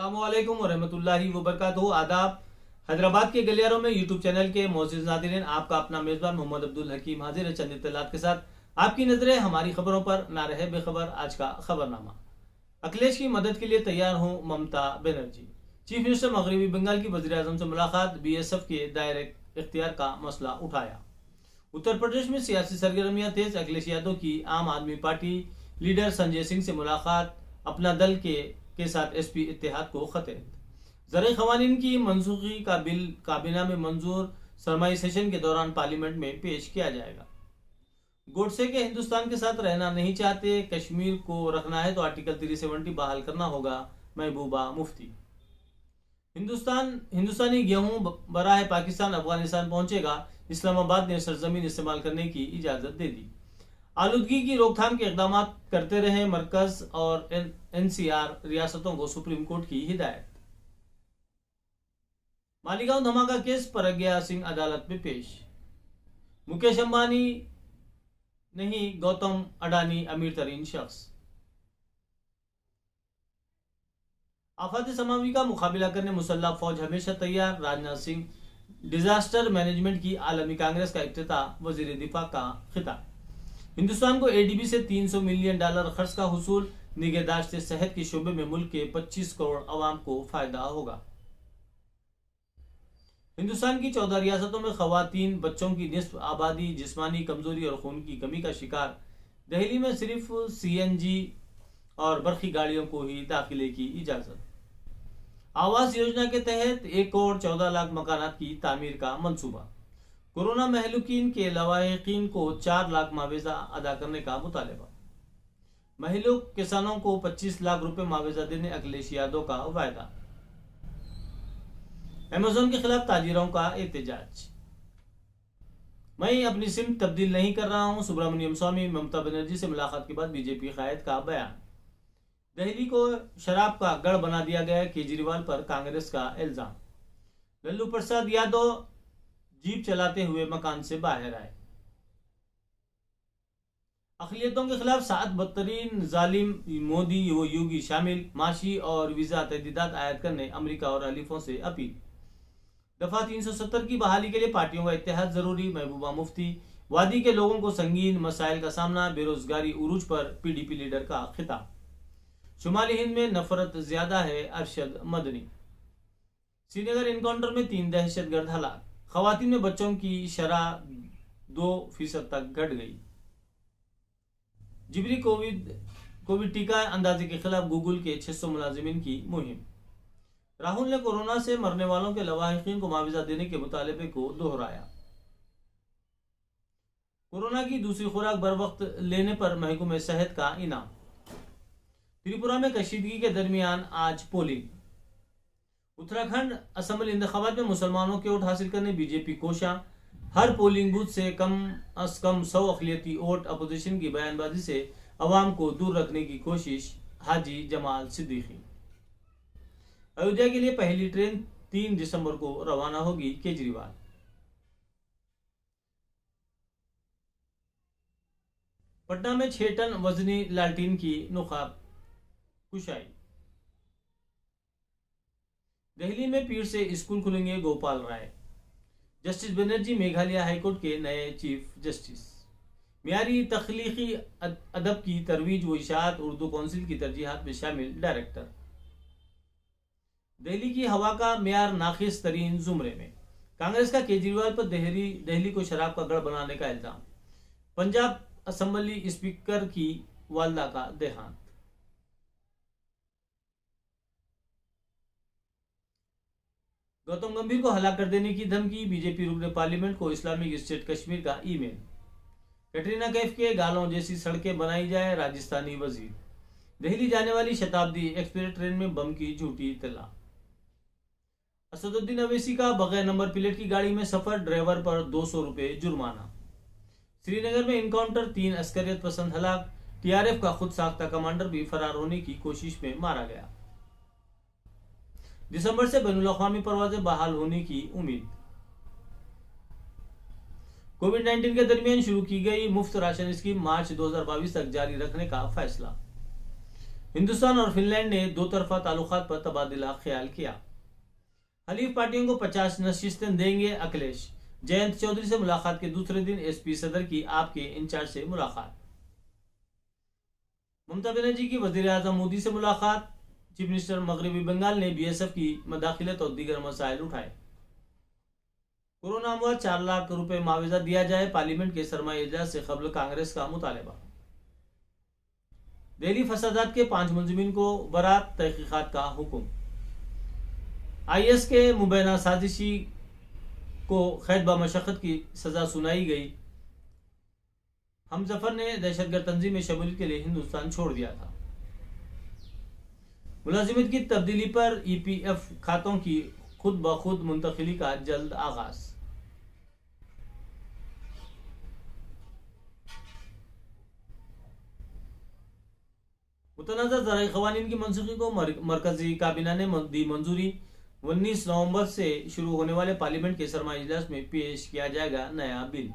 अस्सलामुअलैकुम वरहमतुल्लाहि वबरकातुहू। आदाब। हैदराबाद के गलियारों में यूट्यूब चैनल के मोअज़्ज़िज़ नाज़रीन, आपका अपना मेज़बान मोहम्मद अब्दुल हकीम हाजिर है चंद इत्तलात के साथ। आपकी नजरें हमारी खबरों पर, ना रहे बेखबर। आज का खबरनामा। अखिलेश की मदद के लिए तैयार हूं ममता बनर्जी। चीफ मिनिस्टर मगरबी बंगाल की वज़ीर आज़म से मुलाकात, BSF के दायरे इख्तियार का मसला उठाया। उत्तर प्रदेश में सियासी सरगर्मियां तेज, अखिलेश यादव की आम आदमी पार्टी लीडर संजय सिंह से मुलाकात, अपना दल के साथ SP इत्तेहाद को खतरे। ज़राई क़वानीन की मनसूखी का बिल काबीना में मंजूर, सरमाई सेशन के दौरान पार्लियामेंट में पेश किया जाएगा। गोडसे के हिंदुस्तान के साथ रहना नहीं चाहते, कश्मीर को रखना है तो आर्टिकल 370 बहाल करना होगा, महबूबा मुफ्ती। हिंदुस्तानी गेहूं बराह पाकिस्तान अफगानिस्तान पहुंचेगा, इस्लामाबाद ने सरजमीन इस्तेमाल करने की इजाजत दे दी। आलूदगी की रोकथाम के इकदाम करते रहे मरकज और NCR रियासतों को सुप्रीम कोर्ट की हिदायत। मालीगांव धमाका केस, प्रज्ञा सिंह अदालत में पेश। मुकेश अंबानी नहीं, गौतम अडानी अमीर तरीन शख्स। आफात समावी का मुकाबला करने मुसल्लह फौज हमेशा तैयार, राजनाथ सिंह। डिजास्टर मैनेजमेंट की आलमी कांग्रेस का इफ्तिताह, वजीर दिफा का खिताब। हिंदुस्तान को ADB से $300 मिलियन खर्च का हुसूल, निगहदाश्त सेहत के शोबे में मुल्क के 25 करोड़ अवाम को फायदा होगा। हिंदुस्तान की 14 रियासतों में खवातीन बच्चों की निस्फ आबादी जिस्मानी कमजोरी और खून की कमी का शिकार। दिल्ली में सिर्फ CNG और बर्फी गाड़ियों को ही दाखिले की इजाजत। आवास योजना के तहत 1 करोड़ 14 लाख मकानात की तामीर का मंसूबा। कोरोना महलूकीन के लवाहिकीन को 4 लाख मुआवजा अदा करने का मुतालबा। महलूक किसानों को 25 लाख रुपए मुआवजा देने अखिलेश यादव का वायदा। अमेजोन के खिलाफ ताजिरों का एहतजाज। मैं अपनी सिम तब्दील नहीं कर रहा हूं, सुब्रमण्यम स्वामी। ममता बनर्जी से मुलाकात के बाद BJP कायद का बयान। दिल्ली को शराब का गढ़ बना दिया गया, केजरीवाल पर कांग्रेस का इल्जाम। लल्लू प्रसाद यादव जीप चलाते हुए मकान से बाहर आए। अक़लियतों के खिलाफ 7 बदतरीन जालिम, मोदी व योगी शामिल। माशी और वीजा तहदीदात आयद करने अमेरिका और हलीफों से अपील। दफा 370 की बहाली के लिए पार्टियों का इत्तेहाद जरूरी, महबूबा मुफ्ती। वादी के लोगों को संगीन मसाइल का सामना, बेरोजगारी उरूज पर PDP लीडर का खिताब। शुमाली हिंद में नफरत ज्यादा है, अरशद मदनी। श्रीनगर इनकाउंटर में 3 दहशतगर्द हलाक। खवातीन में बच्चों की शरह 2% तक घट गई। जिबरी कोविड टीका अंदाजे के खिलाफ गूगल के 600 मुलाजिमीन की मुहिम। राहुल ने कोरोना से मरने वालों के लवाहिकीन को मुआवजा देने के मुतालबे को दोहराया। कोरोना की दूसरी खुराक बर वक्त लेने पर महकमे सेहत का इनाम। त्रिपुरा में कशीदगी के दरमियान आज पोलिंग। उत्तराखंड असेंबली इंतखाबात में मुसलमानों के वोट हासिल करने BJP कोशा। हर पोलिंग बूथ से कम अज कम 100 अक़लियती वोट। अपोजिशन की बयानबाजी से अवाम को दूर रखने की कोशिश, हाजी जमाल सिद्दीकी। अयोध्या के लिए पहली ट्रेन 3 दिसंबर को रवाना होगी, केजरीवाल। पटना में 6 टन वजनी लालटीन की नुकाब कुशाई। दिल्ली में पीर से स्कूल खुलेंगे, गोपाल राय। जस्टिस बनर्जी मेघालय हाईकोर्ट के नए चीफ जस्टिस। मियारी तख्लीकी अदब की तरवीज व इशाअत, उर्दू काउंसिल की तरजीहात में शामिल डायरेक्टर। दिल्ली की हवा का मेयार नाकिस तरीन जुमरे में। कांग्रेस का केजरीवाल पर दिल्ली को शराब का गढ़ बनाने का इल्जाम। पंजाब असेंबली स्पीकर की वालदा का देहांत। गौतम गंभीर को हलाक कर देने की धमकी, BJP रुकने पार्लियामेंट को इस्लामिक स्टेट कश्मीर का ईमेल। कैटरीना कैफ के गालों जैसी सड़कें बनाई जाए, राजस्थानी वजीर। दिल्ली जाने वाली शताब्दी एक्सप्रेस ट्रेन में बम की झूठी इत्तला। असदुद्दीन अवैसी का बगैर नंबर प्लेट की गाड़ी में सफर, ड्राइवर पर 200 रुपए जुर्माना। श्रीनगर में इनकाउंटर, 3 अस्करियत पसंद हलाक। TRF का खुद साख्ता कमांडर भी फरार होने की कोशिश में मारा गया। दिसंबर से बैनुल-अक़वामी परवाजें बहाल होने की उम्मीद। कोविड-19 के दरमियान शुरू की गई मुफ्त राशन स्कीम मार्च 2022 तक जारी रखने का फैसला। हिंदुस्तान और फिनलैंड ने दो तरफा ताल्लुकात पर तबादला ख्याल किया। हलीफ पार्टियों को 50 नशिस्तें देंगे अखिलेश। जयंत चौधरी से मुलाकात के दूसरे दिन एसपी सदर की आपके इंचार्ज से मुलाकात। ममता बनर्जी की वजीर आजम मोदी से मुलाकात। चीफ मिनिस्टर मगरबी बंगाल ने बीएसएफ की मदाखिलत और दीगर मसाइल उठाए। कोरोना हुआ 4 लाख रुपए मुआवजा दिया जाए, पार्लियामेंट के सरमाई इजलास से कबल कांग्रेस का मुतालबा। दिल्ली फसादात के 5 मुलजिमीन को बरात तहकीकात का हुक्म। आईएस के मुबैना साजिशी को कैद ब मशक्कत की सजा सुनाई गई। हमजफर ने दहशतगर्द तंजीम में शमूलियत के लिए हिंदुस्तान छोड़ दिया था। मुलाजिमत की तब्दीली पर ईपीएफ खातों की खुद ब खुद मुंतकिली का जल्द आगाज। मुतनाज़ा ज़राई क़वानीन की मनसूखी को मरकजी काबीना ने दी मंजूरी। 19 नवंबर से शुरू होने वाले पार्लियामेंट के सरमाई इजलास में पेश किया जाएगा नया बिल।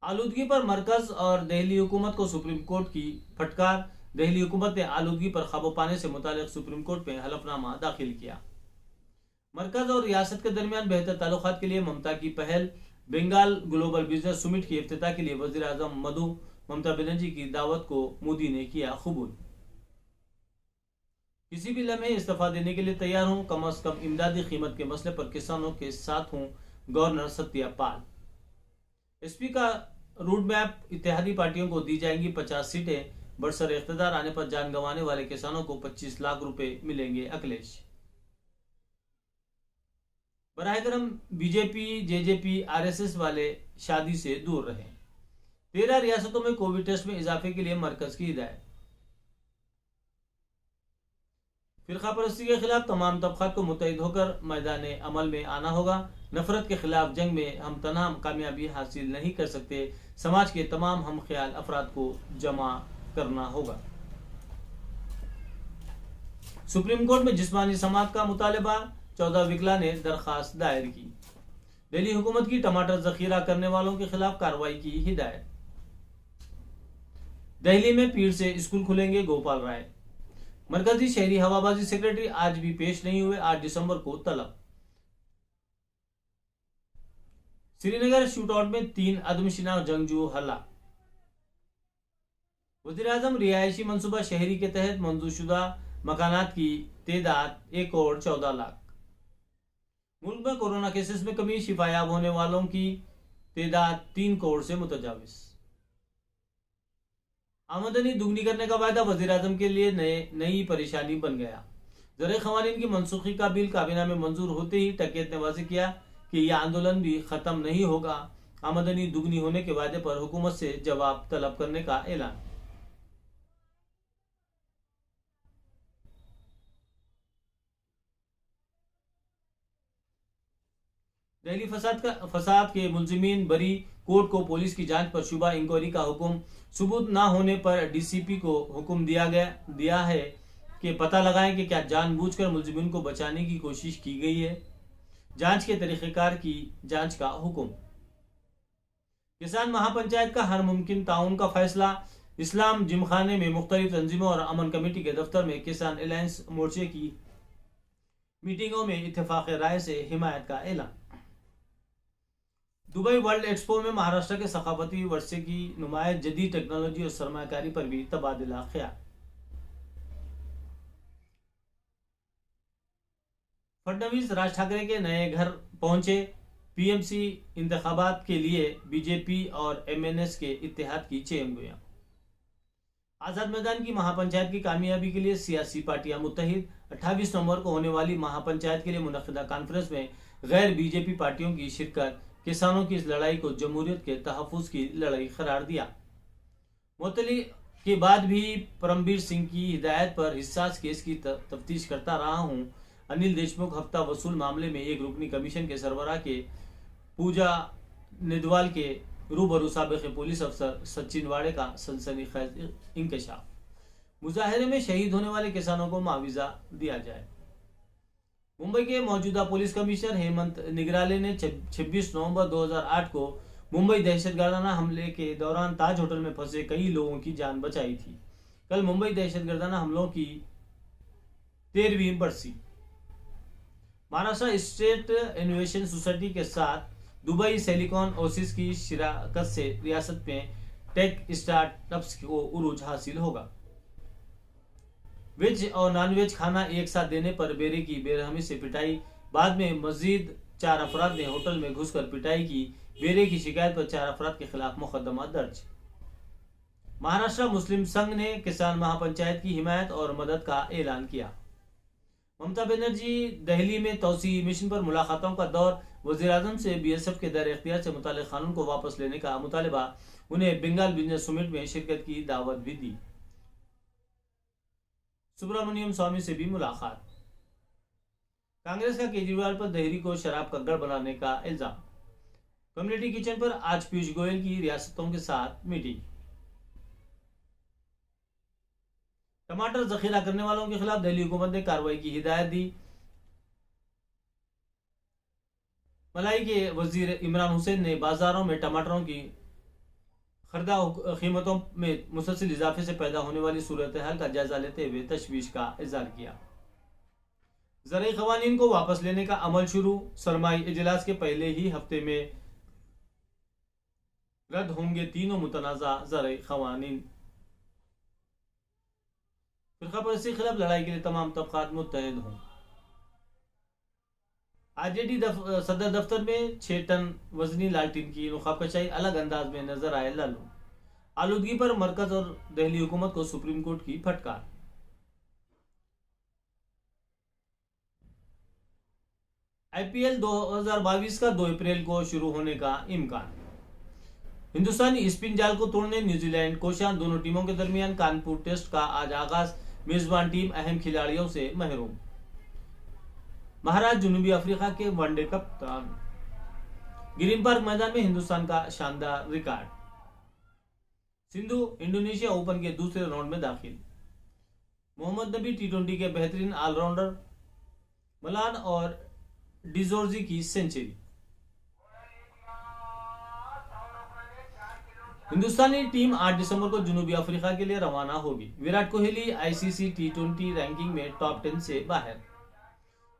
आलूदगी पर मरकज और दिल्ली हुकूमत को सुप्रीम कोर्ट की फटकार। दिल्ली हुकूमत ने आलूदगी पर काबू पाने से मुतालिक सुप्रीम कोर्ट में हलफनामा दाखिल किया। मरकज और रियासत के दरमियान बेहतर ताल्लुकात के लिए ममता की पहल। बंगाल ग्लोबल बिजनेस समिट की इफ्तिताह के लिए वजीर आजम ममता बनर्जी की दावत को मोदी ने किया कबूल। किसी भी लम्हे इस्तीफा देने के लिए तैयार हूं, कम अज कम इमदादी कीमत के मसले पर किसानों के साथ हूं, गवर्नर सत्यापाल। एसपी का रूट मैप। इत्तेहादी पार्टियों को दी जाएंगी 50 सीटें। बरसर इख्तिदार आने पर जान गंवाने वाले किसानों को 25 लाख रुपए मिलेंगे अखिलेश। बराह करम बीजेपी जेजेपी आरएसएस वाले शादी से दूर रहें। 13 रियासतों में कोविड टेस्ट में इजाफे के लिए मरकज की हिदायत। फिरका परस्ती के खिलाफ तमाम तबकात को मुत्तहिद होकर मैदान अमल में आना होगा। नफरत के खिलाफ जंग में हम तन्हा कामयाबी हासिल नहीं कर सकते। समाज के तमाम हम ख्याल अफराद को जमा करना होगा। सुप्रीम कोर्ट में जिस्मानी समात का मुतालबा। 14 विकला ने दरखास्त दायर की। दिल्ली हुकूमत की टमाटर जखीरा करने वालों के खिलाफ कार्रवाई की हिदायत। दिल्ली में पीर से स्कूल खुलेंगे, गोपाल राय। मरकजी शहरी हवाबाजी सेक्रेटरी आज भी पेश नहीं हुए, 8 दिसंबर को तलब। श्रीनगर शूटआउट में 3 अदमशिना जंगजू हलाक। वज़ीर आज़म रिहायशी मंसूबा शहरी के तहत मंजूरशुदा मकानात की तादाद 1 करोड़ 14 लाख। मुल्क में कोरोना केसेस में कमी, शिफायाब होने वालों की तादाद 3 करोड़ से मुतजाविज। आमदनी दुगनी करने का वायदा वज़ीर आज़म के लिए नई परेशानी बन गया। ज़राई क़वानीन की मनसूखी का बिल काबीना में मंजूर होते ही टकीयत ने वाज़ेह किया कि यह आंदोलन भी खत्म नहीं होगा। आमदनी दुगनी होने के वादे पर हुकूमत से जवाब तलब करने का ऐलान। दिल्ली फसाद के मुलजिमीन बरी। कोर्ट को पुलिस की जांच पर शुबा इंक्वायरी का हुक्म। सबूत न होने पर डीसीपी को हुक्म दिया है कि पता लगाएं कि क्या जानबूझकर मुलजिमीन को बचाने की कोशिश की गई है। जांच के तरीक़ेकार की जांच का हुक्म। किसान महापंचायत का हर मुमकिन ताउन का फैसला। इस्लाम जिमखाने में मुख्तलिफ तंजीमों और अमन कमेटी के दफ्तर में किसान अलायंस मोर्चे की मीटिंगों में इत्तेफाक राय से हिमायत का ऐलान। दुबई वर्ल्ड एक्सपो में महाराष्ट्र के सकाफती वर्षे की नुमाइश। जदीद टेक्नोलॉजी और सरमायाकारी पर भी तबादला ख्याल। फडणवीस राज ठाकरे के नए घर पहुंचे। पीएमसी इंतखाबात के लिए बीजेपी और एमएनएस के इत्तेहाद की चेंगोयां। आजाद मैदान की महापंचायत की कामयाबी के लिए सियासी पार्टियां मुत्तहिद। 28 नवंबर को होने वाली महापंचायत के लिए मुनक्किदा कॉन्फ्रेंस में गैर बीजेपी पार्टियों की शिरकत। किसानों की इस लड़ाई को जमहूरियत के तहफ़्फ़ुज़ की लड़ाई करार दिया। मुअत्तली के बाद भी परमबीर सिंह की हिदायत पर हिस्सास केस की तफ्तीश करता रहा हूं। अनिल देशमुख हफ्ता वसूल मामले में एक रुकनी कमीशन के सरबराह के पूजा निदवाल के रूबरू साबिक़ पुलिस अफसर सचिन वाड़े का सनसनीखेज इंकशाफ। मुजाहरे में शहीद होने वाले किसानों को मुआवजा दिया जाए। मुंबई के मौजूदा पुलिस कमिश्नर हेमंत निगराले ने 26 नवंबर 2008 को मुंबई दहशतगर्दाना हमले के दौरान ताज होटल में फंसे कई लोगों की जान बचाई थी। कल मुंबई दहशतगर्दाना हमलों की 13वीं बरसी। महाराष्ट्र स्टेट इनोवेशन सोसाइटी के साथ दुबई सिलिकॉन ओसिस की शिराकत से रियासत में टेक स्टार्टअप्स को उरूज हासिल होगा। वेज और नॉन वेज खाना एक साथ देने पर बेरे की बेरहमी से पिटाई, बाद में मजीद 4 अफराद ने होटल में घुसकर पिटाई की। बेरे की शिकायत पर 4 अफराद के खिलाफ मुकदमा दर्ज। महाराष्ट्र मुस्लिम संघ ने किसान महापंचायत की हिमायत और मदद का ऐलान किया। ममता बनर्जी दिल्ली में तौसी मिशन पर मुलाकातों का दौर, वज़ीर-ए-आज़म से बीएसएफ के दायरे इख्तियार से मुताल्लिक़ कानून को वापस लेने का मुतालबा, उन्हें बंगाल बिजनेस समिट में शिरकत की दावत भी दी। सुब्रमण्यम स्वामी से भी मुलाकात। कांग्रेस का केजरीवाल पर दहरी को शराब का गढ़ बनाने का इल्जाम। कम्युनिटी किचन पर आज पीयूष गोयल की रियासतों के साथ मीटिंग। टमाटर जखीरा करने वालों के खिलाफ दिल्ली हुकूमत ने कार्रवाई की हिदायत दी। मलाई के वजीर इमरान हुसैन ने बाजारों में टमाटरों की खरीदा कीमतों में मुसलसल इजाफे से पैदा होने वाली सूरत हाल का जायजा लेते हुए तशवीश का इजहार किया। ज़राई क़वानीन को वापस लेने का अमल शुरू, सरमाई इजलास के पहले ही हफ्ते में रद्द होंगे तीनों मुतनाज़ा ज़राई क़वानीन। फिरकापरस्ती के खिलाफ लड़ाई के लिए तमाम तबकात मुत्तहिद हों। आरजेडी सदर दफ्तर में 6 टन वजनी लालटीन की नुकाबकशाई, अलग अंदाज में नजर आए लालू। आलूदगी पर मरकज और दिल्ली हुकूमत को सुप्रीम कोर्ट की फटकार। आईपीएल 2022 का 2 अप्रैल को शुरू होने का इम्कान। हिंदुस्तानी स्पिन जाल को तोड़ने न्यूजीलैंड कोशां, दोनों टीमों के दरमियान कानपुर टेस्ट का आज आगाज। मेजबान टीम अहम खिलाड़ियों से महरूम। महाराज जनूबी अफ्रीका के वनडे कप्तान। ग्रीन पार्क मैदान में हिंदुस्तान का शानदार रिकॉर्ड। सिंधु इंडोनेशिया ओपन के दूसरे राउंड में दाखिल। मोहम्मद नबी टी20 के बेहतरीन ऑलराउंडर। मलान और डिजोर्जी की सेंचुरी। हिंदुस्तानी टीम 8 दिसंबर को जनूबी अफ्रीका के लिए रवाना होगी। विराट कोहली आईसीसी टी20 रैंकिंग में टॉप 10 से बाहर।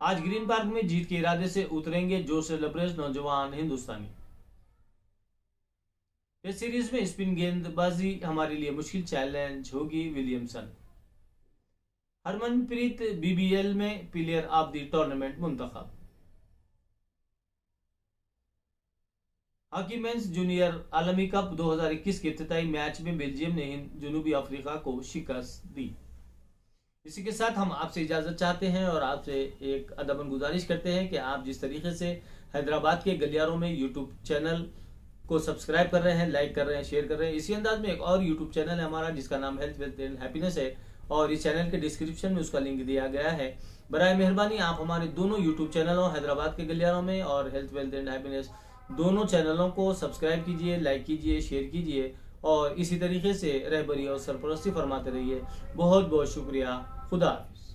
आज ग्रीन पार्क में जीत के इरादे से उतरेंगे जोश से लबरेज नौजवान हिंदुस्तानी। टेस्ट सीरीज में स्पिन गेंदबाजी हमारे लिए मुश्किल चैलेंज होगी, विलियमसन। हरमनप्रीत बीबीएल में प्लेयर ऑफ द टूर्नामेंट मुंतखब। हॉकी मेंस जूनियर आलमी कप 2021 के इफ्तिताई मैच में बेल्जियम ने जनूबी अफ्रीका को शिकस्त दी। इसी के साथ हम आपसे इजाजत चाहते हैं और आपसे एक अदबन गुजारिश करते हैं कि आप जिस तरीके से हैदराबाद के गलियारों में यूट्यूब चैनल को सब्सक्राइब कर रहे हैं, लाइक कर रहे हैं, शेयर कर रहे हैं, इसी अंदाज में एक और यूट्यूब चैनल है हमारा जिसका नाम हेल्थ वेल्थ एंड हैप्पीनेस है और इस चैनल के डिस्क्रिप्शन में उसका लिंक दिया गया है। बराए मेहरबानी आप हमारे दोनों यूट्यूब चैनलों हैदराबाद के गलियारों में और हेल्थ वेल्थ एंड हैप्पीनेस दोनों चैनलों को सब्सक्राइब कीजिए, लाइक कीजिए, शेयर कीजिए और इसी तरीके से रहबरी और सरपरस्ती फरमाते रहिए। बहुत बहुत शुक्रिया। खुदा हाफिज़।